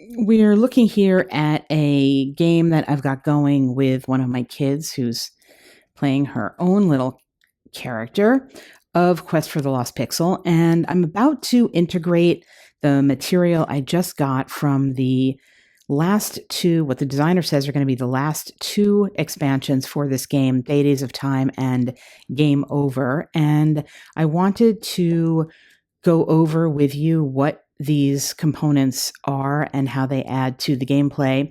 We're looking here at a game that I've got going with one of my kids who's playing her own little character of Quest for the Lost Pixel. And I'm about to integrate the material I just got from the last two, what the designer says are going to be the last two expansions for this game, Deities of Time and Game Over. And I wanted to go over with you what these components are and how they add to the gameplay.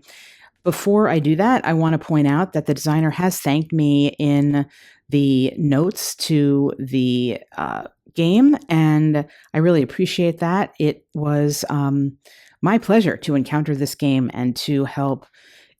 Before I do that, I want to point out that the designer has thanked me in the notes to the game, and I really appreciate that. It was my pleasure to encounter this game and to help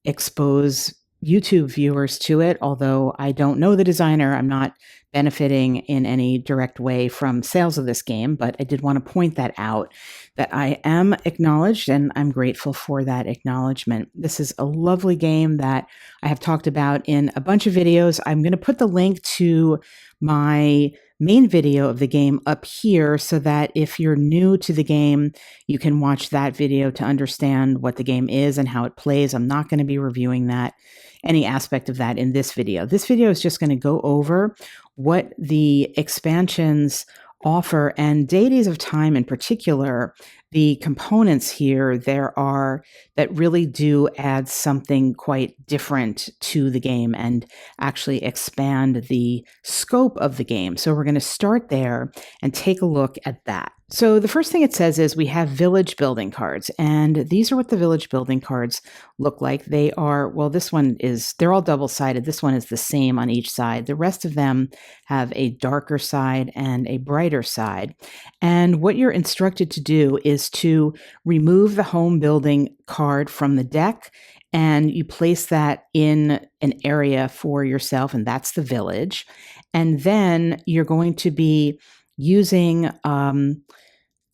expose YouTube viewers to it. Although I don't know the designer, I'm not benefiting in any direct way from sales of this game, but I did want to point that out, that I am acknowledged and I'm grateful for that acknowledgement. This is a lovely game that I have talked about in a bunch of videos. I'm going to put the link to my main video of the game up here so that if you're new to the game, you can watch that video to understand what the game is and how it plays. I'm not going to be reviewing that, any aspect of that in this video. This video is just going to go over what the expansions offer, and Deities of Time in particular. The components here there are that really do add something quite different to the game and actually expand the scope of the game. So we're going to start there and take a look at that. So the first thing it says is we have village building cards, and these are what the village building cards look like. They are, well, they're all double-sided. This one is the same on each side. The rest of them have a darker side and a brighter side. And what you're instructed to do is to remove the home building card from the deck, and you place that in an area for yourself, and that's the village. And then you're going to be using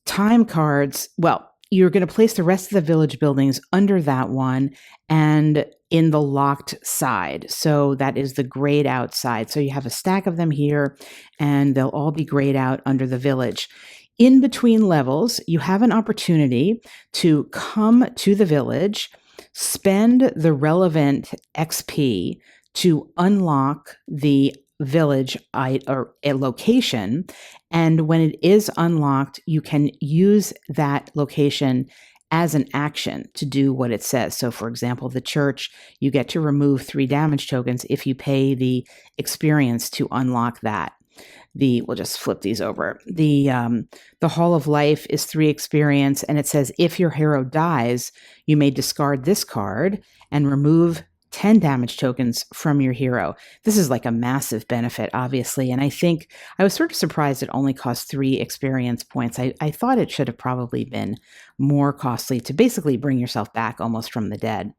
time cards. Well, you're going to place the rest of the village buildings under that one and in the locked side. So that is the grayed out side. So you have a stack of them here, and they'll all be grayed out under the village. In between levels, you have an opportunity to come to the village, spend the relevant XP to unlock the village or a location, and when it is unlocked, you can use that location as an action to do what it says. So for example, the church, you get to remove 3 damage tokens if you pay the experience to unlock that. We'll just flip these over. The Hall of Life is 3 experience, and it says if your hero dies, you may discard this card and remove 10 damage tokens from your hero. This is like a massive benefit, obviously, and I think I was sort of surprised it only cost 3 experience points. I thought it should have probably been more costly to basically bring yourself back almost from the dead.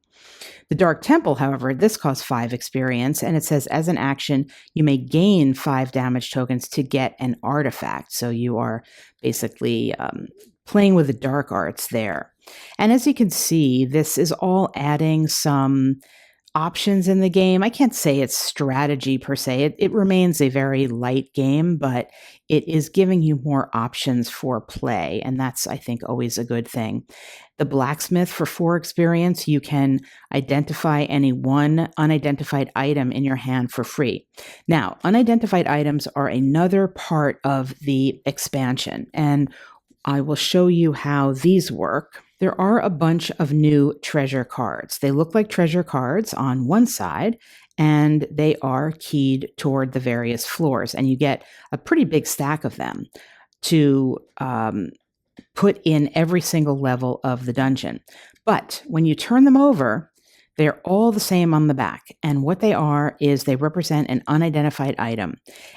The Dark Temple, however, this costs 5 experience, and it says as an action, you may gain 5 damage tokens to get an artifact. So you are basically playing with the dark arts there. And as you can see, this is all adding some options in the game. I can't say it's strategy per se. It remains a very light game, but it is giving you more options for play, and that's, I think, always a good thing. The Blacksmith, for 4 experience, you can identify any one unidentified item in your hand for free. Now, unidentified items are another part of the expansion, and I will show you how these work. There are a bunch of new treasure cards. They look like treasure cards on one side, and they are keyed toward the various floors. And you get a pretty big stack of them to put in every single level of the dungeon. But when you turn them over, they're all the same on the back. And what they are is they represent an unidentified item.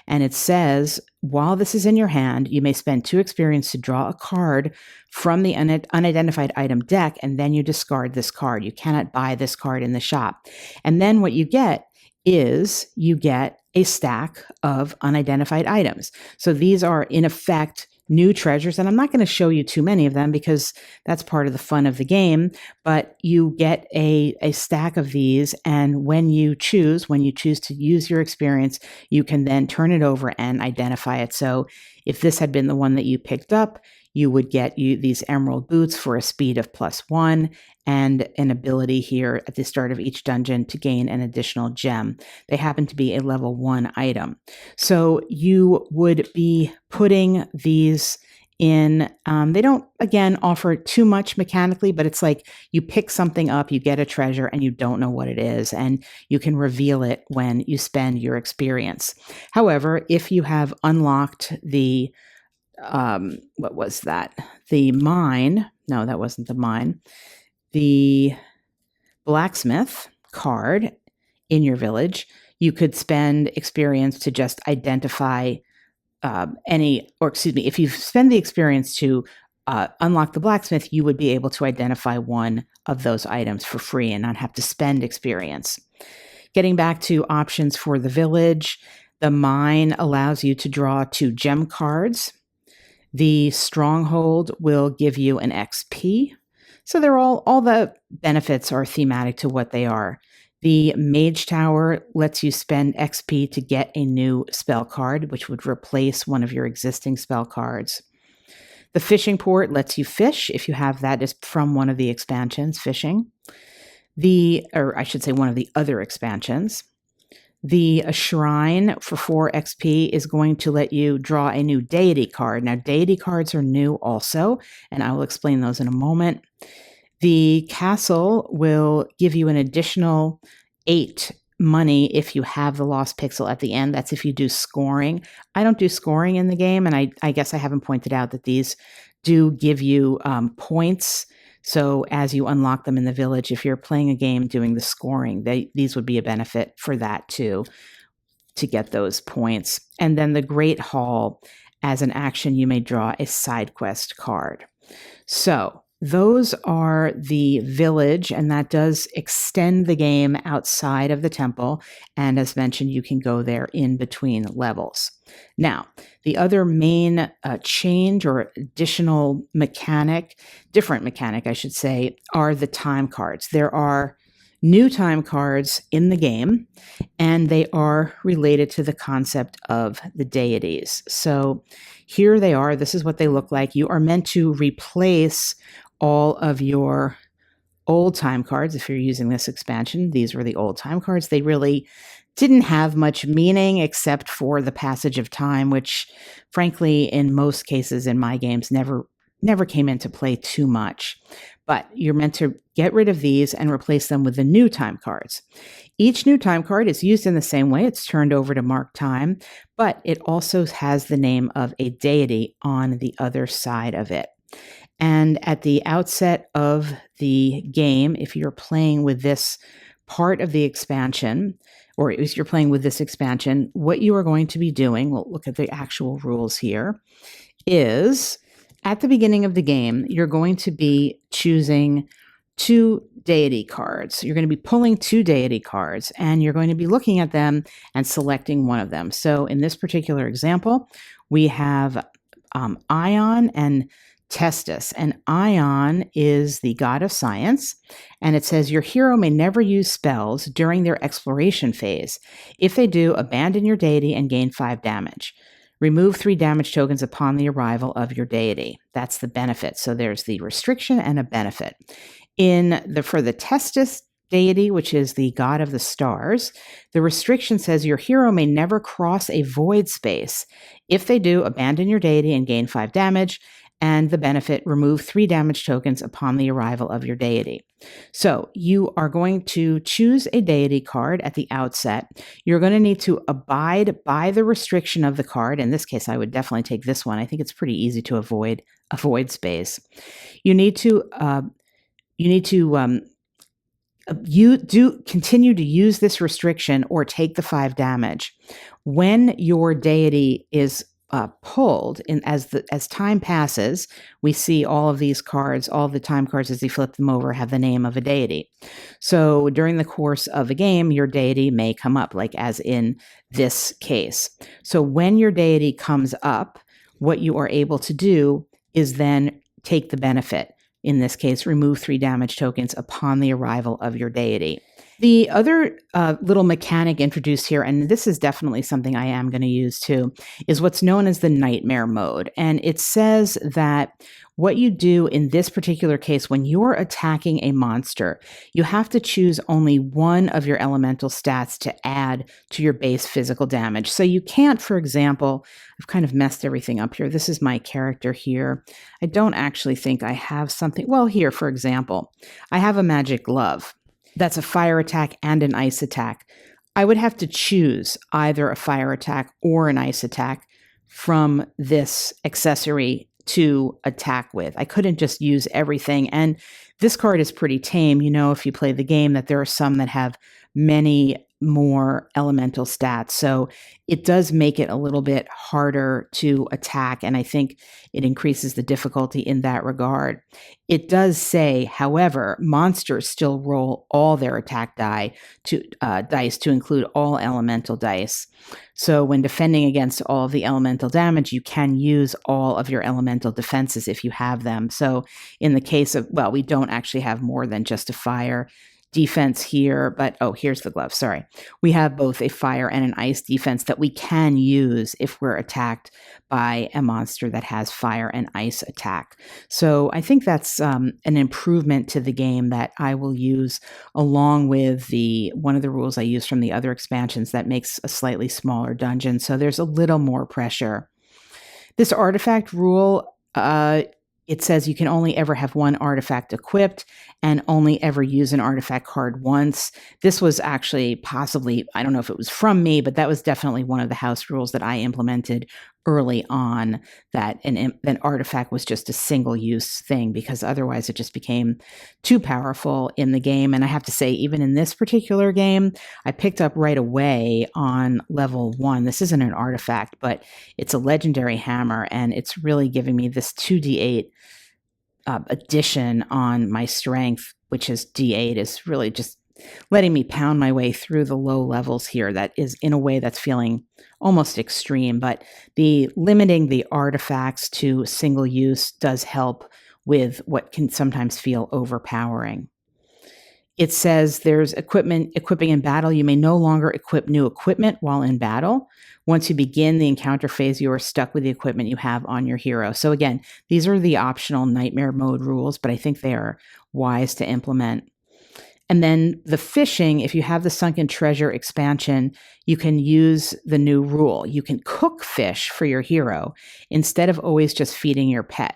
And it says, while this is in your hand, you may spend 2 experience to draw a card from the unidentified item deck, and then you discard this card. You cannot buy this card in the shop. And then what you get is you get a stack of unidentified items. So these are, in effect, new treasures, and I'm not going to show you too many of them because that's part of the fun of the game, but you get a stack of these, and when you choose to use your experience, you can then turn it over and identify it. So if this had been the one that you picked up, you would get these emerald boots for a speed of +1 and an ability here at the start of each dungeon to gain an additional gem. They happen to be a level 1 item. So you would be putting these in, they don't, again, offer too much mechanically, but it's like you pick something up, you get a treasure, and you don't know what it is, and you can reveal it when you spend your experience. However, if you have unlocked the, what was that? The mine, no, that wasn't the mine, the blacksmith card in your village, you could spend experience to just identify if you spend the experience to unlock the blacksmith, you would be able to identify one of those items for free and not have to spend experience. Getting back to options for the village, the mine allows you to draw 2 gem cards. The stronghold will give you an XP. So they're all the benefits are thematic to what they are. The Mage Tower lets you spend XP to get a new spell card, which would replace one of your existing spell cards. The Fishing Port lets you fish if you have that is from one of the expansions, fishing. One of the other expansions. The Shrine for 4 XP is going to let you draw a new deity card. Now, deity cards are new also, and I will explain those in a moment. The castle will give you an additional 8 money if you have the lost pixel at the end. That's if you do scoring. I don't do scoring in the game, and I guess I haven't pointed out that these do give you points. So as you unlock them in the village, if you're playing a game doing the scoring, these would be a benefit for that too, to get those points. And then the Great Hall, as an action, you may draw a side quest card. So those are the village, and that does extend the game outside of the temple. And as mentioned, you can go there in between levels. Now, the other main change or additional different mechanic, I should say, are the time cards. There are new time cards in the game, and they are related to the concept of the deities. So here they are. This is what they look like. You are meant to replace all of your old time cards. If you're using this expansion, these were the old time cards. They really didn't have much meaning except for the passage of time, which frankly, in most cases in my games, never came into play too much. But you're meant to get rid of these and replace them with the new time cards. Each new time card is used in the same way. It's turned over to mark time, but it also has the name of a deity on the other side of it. And at the outset of the game, if you're playing with this part of the expansion, or if you're playing with this expansion, what you are going to be doing, we'll look at the actual rules here, is at the beginning of the game, you're going to be choosing 2 deity cards. You're going to be pulling 2 deity cards, and you're going to be looking at them and selecting one of them. So in this particular example, we have Ion and Testis. And Ion is the god of science, and it says your hero may never use spells during their exploration phase. If they do, abandon your deity and gain 5 damage. Remove 3 damage tokens upon the arrival of your deity. That's the benefit. So there's the restriction and a benefit. For the Testis deity, which is the god of the stars, the restriction says your hero may never cross a void space. If they do, abandon your deity and gain 5 damage. And the benefit, remove 3 damage tokens upon the arrival of your deity. So you are going to choose a deity card at the outset. You're going to need to abide by the restriction of the card. In this case, I would definitely take this one. I think it's pretty easy to avoid a void space. You do continue to use this restriction or take the 5 damage. When your deity is pulled in as time passes, we see all of these cards, all the time cards as you flip them over have the name of a deity. So during the course of a game, your deity may come up, like as in this case. So when your deity comes up, what you are able to do is then take the benefit. In this case, remove 3 damage tokens upon the arrival of your deity. The other little mechanic introduced here, and this is definitely something I am going to use too, is what's known as the nightmare mode. And it says that what you do in this particular case, when you're attacking a monster, you have to choose only one of your elemental stats to add to your base physical damage. So you can't, for example, I've kind of messed everything up here. This is my character here. I don't actually think I have something. Well, here, for example, I have a magic glove. That's a fire attack and an ice attack. I would have to choose either a fire attack or an ice attack from this accessory to attack with. I couldn't just use everything. And this card is pretty tame. You know, if you play the game, that there are some that have many more elemental stats. So it does make it a little bit harder to attack. And I think it increases the difficulty in that regard. It does say, however, monsters still roll all their attack dice to include all elemental dice. So when defending against all of the elemental damage, you can use all of your elemental defenses if you have them. So in the case of, well, we don't actually have more than just a fire defense here, but here's the glove. Sorry. We have both a fire and an ice defense that we can use if we're attacked by a monster that has fire and ice attack. So I think that's an improvement to the game that I will use along with one of the rules I use from the other expansions that makes a slightly smaller dungeon. So there's a little more pressure. This artifact rule, it says you can only ever have one artifact equipped and only ever use an artifact card once. This was actually possibly, I don't know if it was from me, but that was definitely one of the house rules that I implemented early on, that an artifact was just a single use thing, because otherwise it just became too powerful in the game. And I have to say, even in this particular game, I picked up right away on level 1. This isn't an artifact, but it's a legendary hammer, and it's really giving me this 2d8 addition on my strength, which is d8, is really just letting me pound my way through the low levels here. That is in a way that's feeling almost extreme, but the limiting the artifacts to single use does help with what can sometimes feel overpowering. It says there's equipping in battle. You may no longer equip new equipment while in battle. Once you begin the encounter phase, you are stuck with the equipment you have on your hero. So again, these are the optional nightmare mode rules, but I think they are wise to implement. And then the fishing, if you have the Sunken Treasure expansion, you can use the new rule. You can cook fish for your hero instead of always just feeding your pet.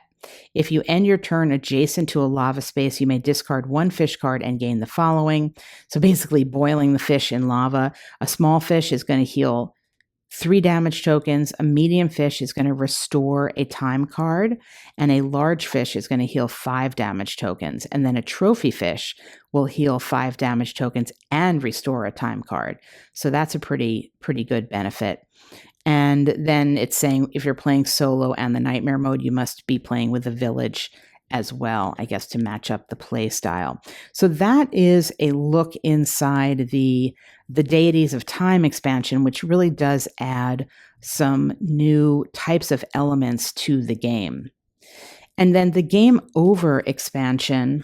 If you end your turn adjacent to a lava space, you may discard one fish card and gain the following. So basically boiling the fish in lava. A small fish is going to heal 3 damage tokens. A medium fish is going to restore a time card, and a large fish is going to heal 5 damage tokens. And then a trophy fish will heal 5 damage tokens and restore a time card. So that's a pretty good benefit. And then it's saying if you're playing solo and the nightmare mode, you must be playing with a village as well, I guess, to match up the play style. So that is a look inside the Deities of Time expansion, which really does add some new types of elements to the game. And then the Game Over expansion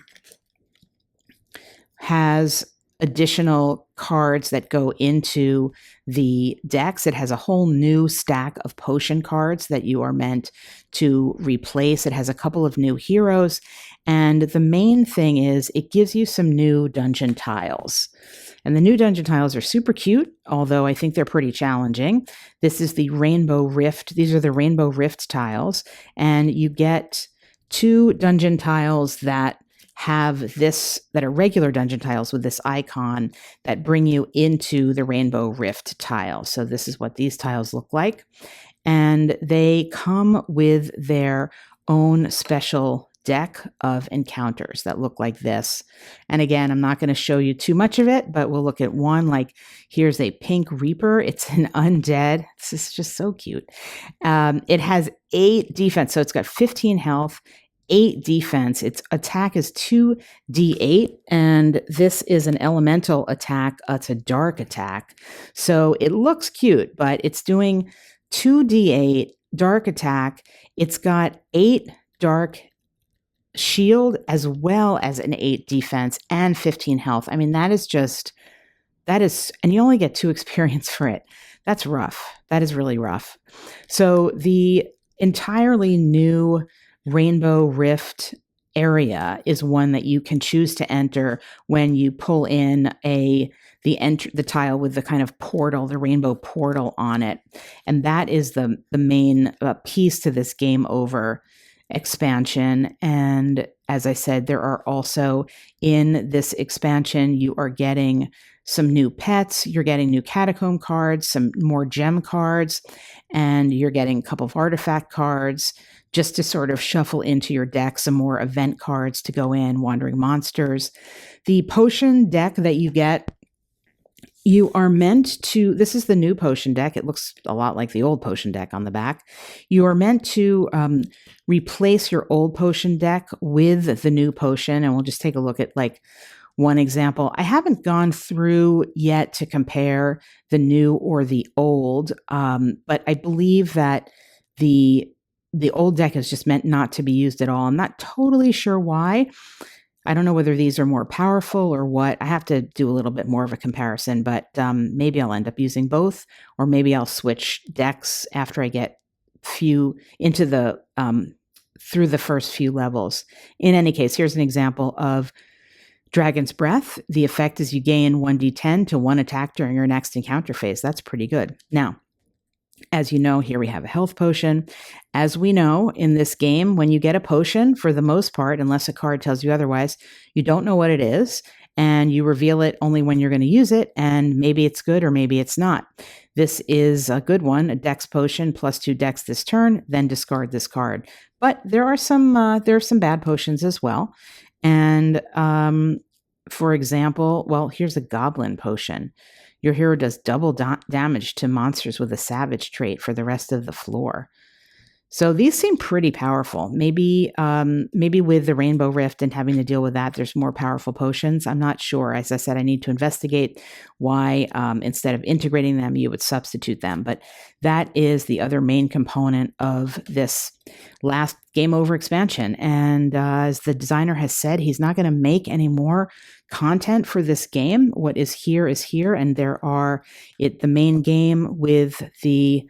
has additional cards that go into the decks. It has a whole new stack of potion cards that you are meant to replace. It has a couple of new heroes. And the main thing is it gives you some new dungeon tiles. And the new dungeon tiles are super cute, although I think they're pretty challenging. This is the Rainbow Rift. These are the Rainbow Rift tiles. And you get 2 dungeon tiles that are regular dungeon tiles with this icon that bring you into the Rainbow Rift tile. So this is what these tiles look like. And they come with their own special deck of encounters that look like this. And again, I'm not going to show you too much of it, but we'll look at one. Like here's a pink reaper. It's an undead. This is just so cute. It has 8 defense. So it's got 15 health, 8 defense. Its attack is 2d8, and this is an elemental attack. It's a dark attack. So it looks cute, but it's doing 2d8 dark attack. It's got 8 dark shield as well as an 8 defense and 15 health. I mean, that is, and you only get 2 experience for it. That's rough. That is really rough. So the entirely new Rainbow Rift area is one that you can choose to enter when you pull in the tile with the kind of portal, the rainbow portal on it. And that is the main piece to this game over expansion. And as I said, there are also in this expansion, you are getting some new pets, you're getting new catacomb cards, some more gem cards, and you're getting a couple of artifact cards just to sort of shuffle into your deck, some more event cards to go in, wandering monsters. The potion deck that you get, you are meant to, this is the new potion deck. It looks a lot like the old potion deck on the back. You are meant to replace your old potion deck with the new potion. And we'll just take a look at like one example. I haven't gone through yet to compare the new or the old, but I believe that the old deck is just meant not to be used at all. I'm not totally sure why. I don't know whether these are more powerful or what. I have to do a little bit more of a comparison, but maybe I'll end up using both, or maybe I'll switch decks after I get into the through the first few levels. In any case, here's an example of Dragon's Breath. The effect is you gain 1d10 to 1 attack during your next encounter phase. That's pretty good. Now, as you know, here we have a health potion. As we know, in this game, when you get a potion, for the most part, unless a card tells you otherwise, you don't know what it is, and you reveal it only when you're going to use it, and maybe it's good or maybe it's not. This is a good one, a dex potion, +2 dex this turn, then discard this card. But there are some bad potions as well. And for example, well, here's a goblin potion. Your hero does double damage to monsters with a savage trait for the rest of the floor. So these seem pretty powerful. Maybe with the Rainbow Rift and having to deal with that, there's more powerful potions. I'm not sure. As I said, I need to investigate why instead of integrating them, you would substitute them. But that is the other main component of this last game over expansion. And as the designer has said, he's not going to make any more content for this game. What is here, and there are the main game with the,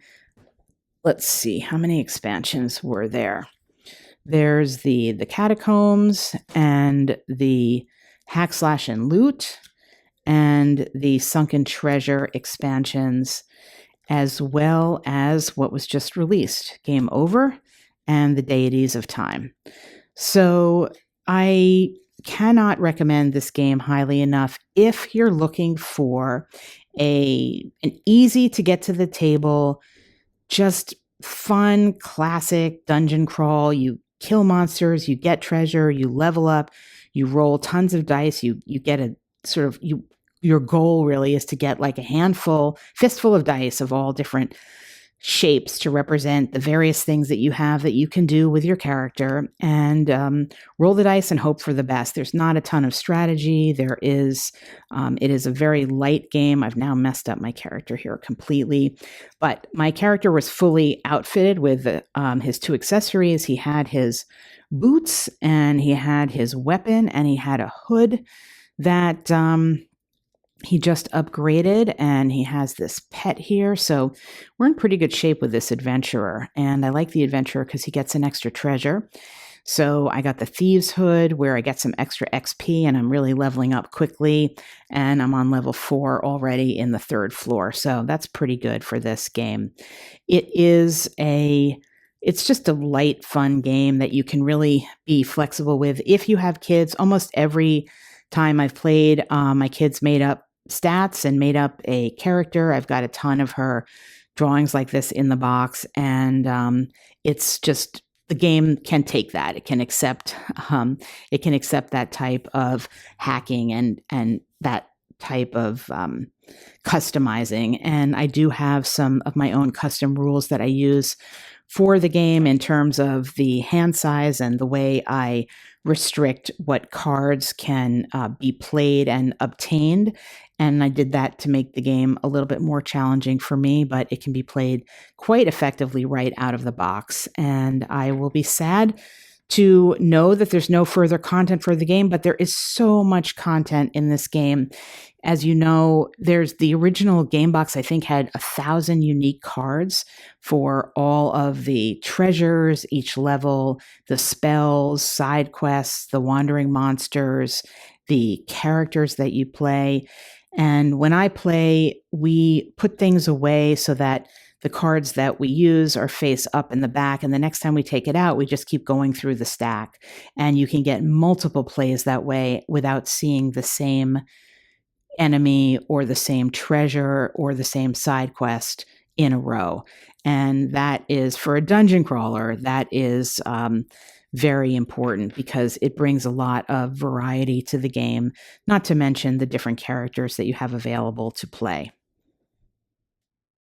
let's see, how many expansions were there? There's the Catacombs and the Hack, Slash, and Loot and the Sunken Treasure expansions, as well as what was just released, Game Over and the Deities of Time. So I cannot recommend this game highly enough if you're looking for an easy to get to the table, just fun, classic dungeon crawl. You kill monsters, you get treasure, you level up, you roll tons of dice, you get a sort of, your goal really is to get like a fistful of dice of all different shapes to represent the various things that you have that you can do with your character, and roll the dice and hope for the best. There's not a ton of strategy. It is a very light game. I've now messed up my character here completely, but my character was fully outfitted with his 2 accessories. He had his boots and he had his weapon and he had a hood that he just upgraded, and he has this pet here. So we're in pretty good shape with this adventurer. And I like the adventurer because he gets an extra treasure. So I got the Thieves Hood where I get some extra XP and I'm really leveling up quickly. And I'm on level 4 already in the 3rd floor. So that's pretty good for this game. It's just a light, fun game that you can really be flexible with. If you have kids, almost every time I've played, my kids made up stats and made up a character. I've got a ton of her drawings like this in the box, and it's just, the game can take that. It can accept that type of hacking and that type of customizing. And I do have some of my own custom rules that I use for the game in terms of the hand size and the way I restrict what cards can be played and obtained. And I did that to make the game a little bit more challenging for me, but it can be played quite effectively right out of the box. And I will be sad to know that there's no further content for the game, but there is so much content in this game. As you know, there's the original game box, I think, had 1,000 unique cards for all of the treasures, each level, the spells, side quests, the wandering monsters, the characters that you play. And when I play, we put things away so that the cards that we use are face up in the back. And the next time we take it out, we just keep going through the stack. And you can get multiple plays that way without seeing the same enemy or the same treasure or the same side quest in a row. And that is, for a dungeon crawler, that is very important because it brings a lot of variety to the game, not to mention the different characters that you have available to play.